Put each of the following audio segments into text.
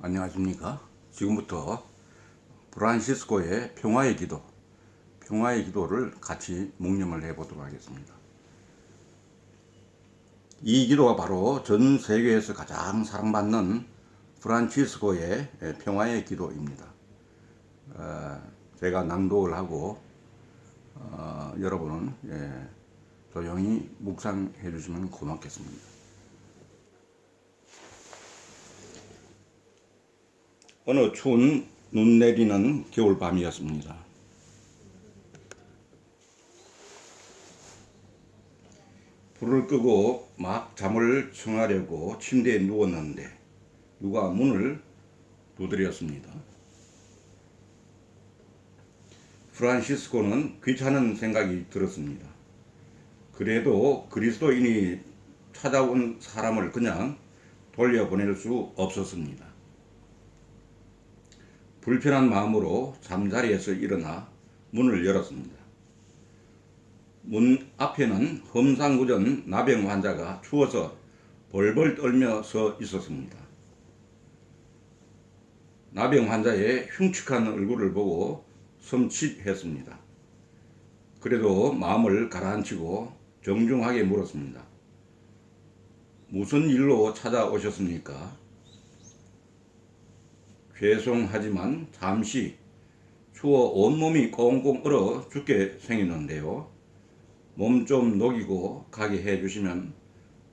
안녕하십니까. 지금부터 프란시스코의 평화의 기도를 같이 묵념을 해보도록 하겠습니다. 이 기도가 바로 전 세계에서 가장 사랑받는 프란시스코의 평화의 기도입니다. 제가 낭독을 하고 여러분은 조용히 묵상해 주시면 고맙겠습니다. 어느 추운 눈 내리는 겨울밤이었습니다. 불을 끄고 막 잠을 청하려고 침대에 누웠는데 누가 문을 두드렸습니다. 프란시스코는 귀찮은 생각이 들었습니다. 그래도 그리스도인이 찾아온 사람을 그냥 돌려보낼 수 없었습니다. 불편한 마음으로 잠자리에서 일어나 문을 열었습니다. 문 앞에는 험상궂은 나병 환자가 추워서 벌벌 떨며 서 있었습니다. 나병 환자의 흉측한 얼굴을 보고 섬찟했습니다. 그래도 마음을 가라앉히고 정중하게 물었습니다. 무슨 일로 찾아오셨습니까? 죄송하지만 잠시 추워 온몸이 꽁꽁 얼어 죽게 생겼는데요. 몸 좀 녹이고 가게 해주시면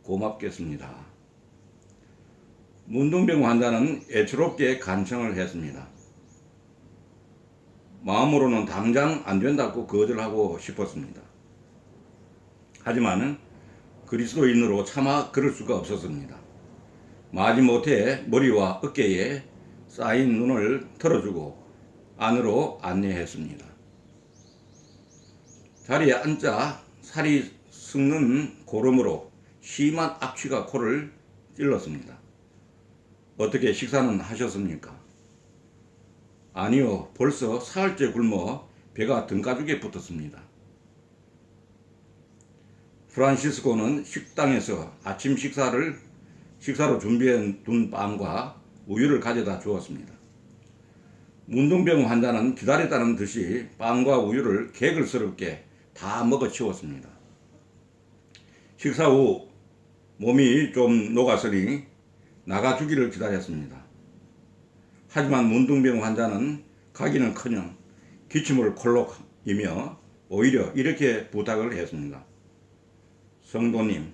고맙겠습니다. 문둥병 환자는 애처롭게 간청을 했습니다. 마음으로는 당장 안 된다고 거절하고 싶었습니다. 하지만 그리스도인으로 차마 그럴 수가 없었습니다. 마지못해 머리와 어깨에 쌓인 눈을 털어주고 안으로 안내했습니다. 자리에 앉자 살이 썩는 고름으로 심한 악취가 코를 찔렀습니다. 어떻게 식사는 하셨습니까? 아니요, 벌써 사흘째 굶어 배가 등가죽에 붙었습니다. 프란시스코는 식당에서 아침 식사로 준비해 둔 빵과 우유를 가져다 주었습니다. 문둥병 환자는 기다렸다는 듯이 빵과 우유를 개걸스럽게 다 먹어 치웠습니다. 식사 후 몸이 좀 녹았으니 나가주기를 기다렸습니다. 하지만 문둥병 환자는 가기는커녕 기침을 콜록이며 오히려 이렇게 부탁을 했습니다. 성도님,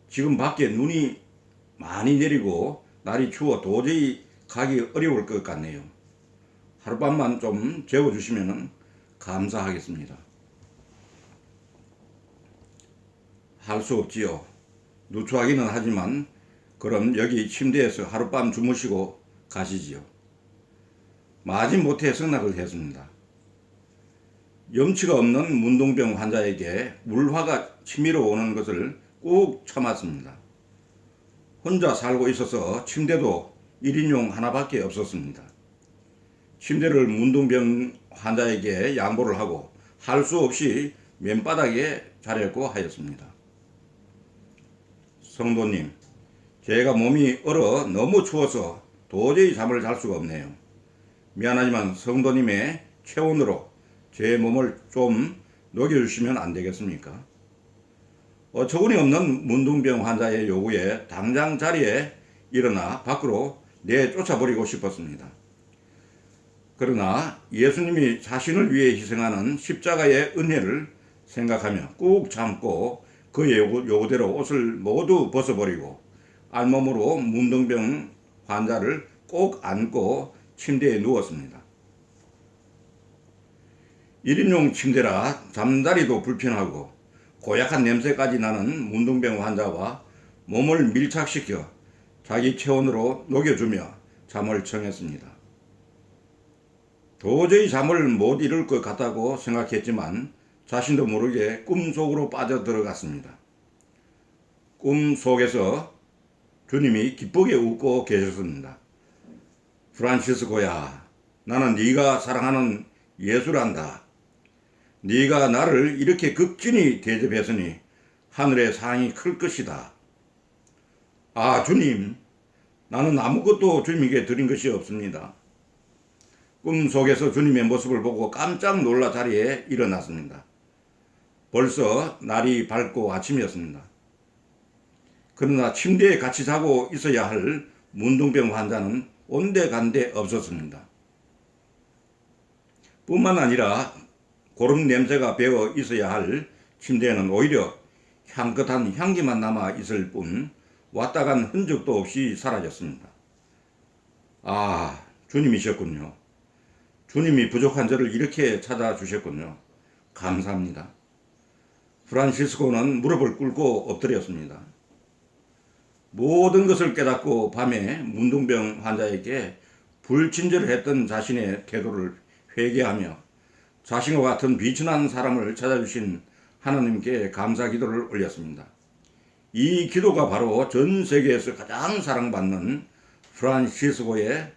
지금 밖에 눈이 많이 내리고 날이 추워 도저히 가기 어려울 것 같네요. 하룻밤만 좀 재워주시면 감사하겠습니다. 할 수 없지요. 누추하기는 하지만 그럼 여기 침대에서 하룻밤 주무시고 가시지요. 마지못해 승낙을 했습니다. 염치가 없는 문둥병 환자에게 물화가 치밀어 오는 것을 꾹 참았습니다. 혼자 살고 있어서 침대도 1인용 하나밖에 없었습니다. 침대를 문둥병 환자에게 양보를 하고 할 수 없이 맨바닥에 자려고 하였습니다. 성도님, 제가 몸이 얼어 너무 추워서 도저히 잠을 잘 수가 없네요. 미안하지만 성도님의 체온으로 제 몸을 좀 녹여주시면 안 되겠습니까? 어처구니 없는 문둥병 환자의 요구에 당장 자리에 일어나 밖으로 내쫓아버리고 싶었습니다. 그러나 예수님이 자신을 위해 희생하는 십자가의 은혜를 생각하며 꾹 참고 그의 요구대로 옷을 모두 벗어버리고 알몸으로 문둥병 환자를 꼭 안고 침대에 누웠습니다. 1인용 침대라 잠자리도 불편하고 고약한 냄새까지 나는 문둥병 환자와 몸을 밀착시켜 자기 체온으로 녹여주며 잠을 청했습니다. 도저히 잠을 못 이룰 것 같다고 생각했지만 자신도 모르게 꿈속으로 빠져들어갔습니다. 꿈 속에서 주님이 기쁘게 웃고 계셨습니다. 프란시스코야, 나는 네가 사랑하는 예수란다. 네가 나를 이렇게 극진히 대접했으니 하늘의 상이 클 것이다. 아, 주님, 나는 아무것도 주님에게 드린 것이 없습니다. 꿈속에서 주님의 모습을 보고 깜짝 놀라 자리에 일어났습니다. 벌써 날이 밝고 아침이었습니다. 그러나 침대에 같이 자고 있어야 할 문둥병 환자는 온데간데 없었습니다. 뿐만 아니라 고름 냄새가 배어 있어야 할 침대에는 오히려 향긋한 향기만 남아 있을 뿐 왔다 간 흔적도 없이 사라졌습니다. 아, 주님이셨군요. 주님이 부족한 저를 이렇게 찾아주셨군요. 감사합니다. 프란시스코는 무릎을 꿇고 엎드렸습니다. 모든 것을 깨닫고 밤에 문둥병 환자에게 불친절을 했던 자신의 태도를 회개하며 자신과 같은 비천한 사람을 찾아주신 하나님께 감사 기도를 올렸습니다. 이 기도가 바로 전 세계에서 가장 사랑받는 프란시스코의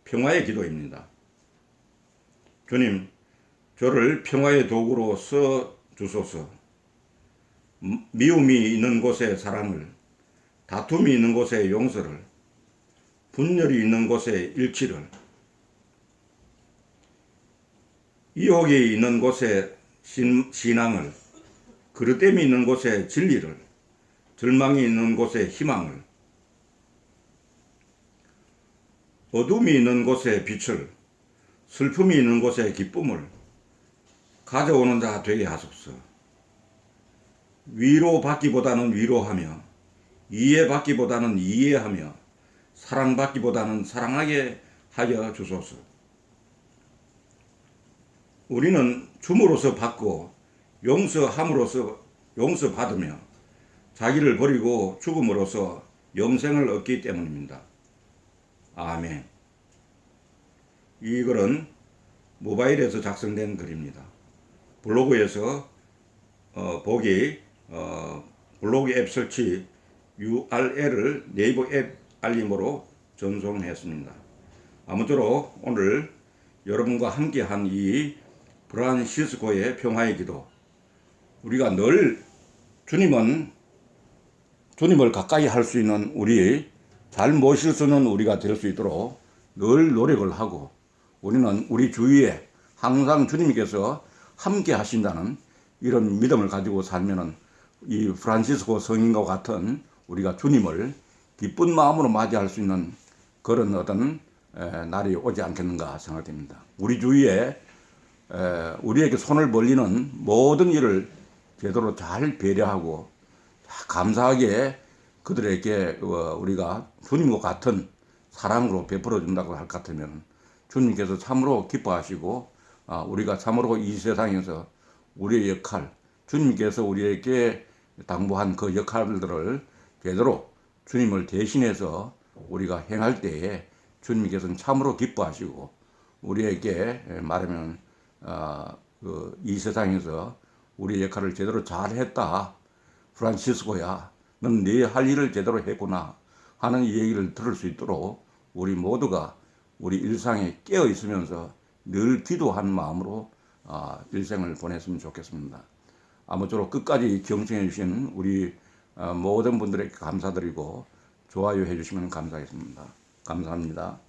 평화의 기도입니다. 주님, 저를 평화의 도구로 써 주소서. 미움이 있는 곳에 사랑을, 다툼이 있는 곳에 용서를, 분열이 있는 곳에 일치를, 이혹이 있는 곳에 신앙을, 그릇됨이 있는 곳에 진리를, 절망이 있는 곳에 희망을, 어둠이 있는 곳에 빛을, 슬픔이 있는 곳에 기쁨을 가져오는 자 되게 하소서. 위로받기보다는 위로하며, 이해받기보다는 이해하며, 사랑받기보다는 사랑하게 하여 주소서. 우리는 줌으로써 받고 용서함으로써 용서받으며 자기를 버리고 죽음으로써 영생을 얻기 때문입니다. 아멘. 이 글은 모바일에서 작성된 글입니다. 블로그에서 보기 블로그 앱 설치 URL을 네이버 앱 알림으로 전송했습니다. 아무쪼록 오늘 여러분과 함께한 이 프란시스코의 평화의 기도, 우리가 늘 주님을 가까이 할 수 있는 우리, 잘 모실 수 있는 우리가 될 수 있도록 늘 노력을 하고, 우리는 우리 주위에 항상 주님께서 함께 하신다는 이런 믿음을 가지고 살면은 이 프란시스코 성인과 같은 우리가 주님을 기쁜 마음으로 맞이할 수 있는 그런 어떤 날이 오지 않겠는가 생각됩니다. 우리 주위에 우리에게 손을 벌리는 모든 일을 제대로 잘 배려하고 감사하게 그들에게 우리가 주님과 같은 사랑으로 베풀어 준다고 할 것 같으면 주님께서 참으로 기뻐하시고 우리가 참으로 이 세상에서 우리의 역할, 주님께서 우리에게 당부한 그 역할들을 제대로 주님을 대신해서 우리가 행할 때에 주님께서는 참으로 기뻐하시고 우리에게 말하면 이 세상에서 우리의 역할을 제대로 잘했다. 프란시스코야, 넌 네 할 일을 제대로 했구나 하는 이 얘기를 들을 수 있도록 우리 모두가 우리 일상에 깨어 있으면서 늘 기도한 마음으로 일생을 보냈으면 좋겠습니다. 아무쪼록 끝까지 경청해 주신 우리 모든 분들에게 감사드리고 좋아요 해주시면 감사하겠습니다. 감사합니다.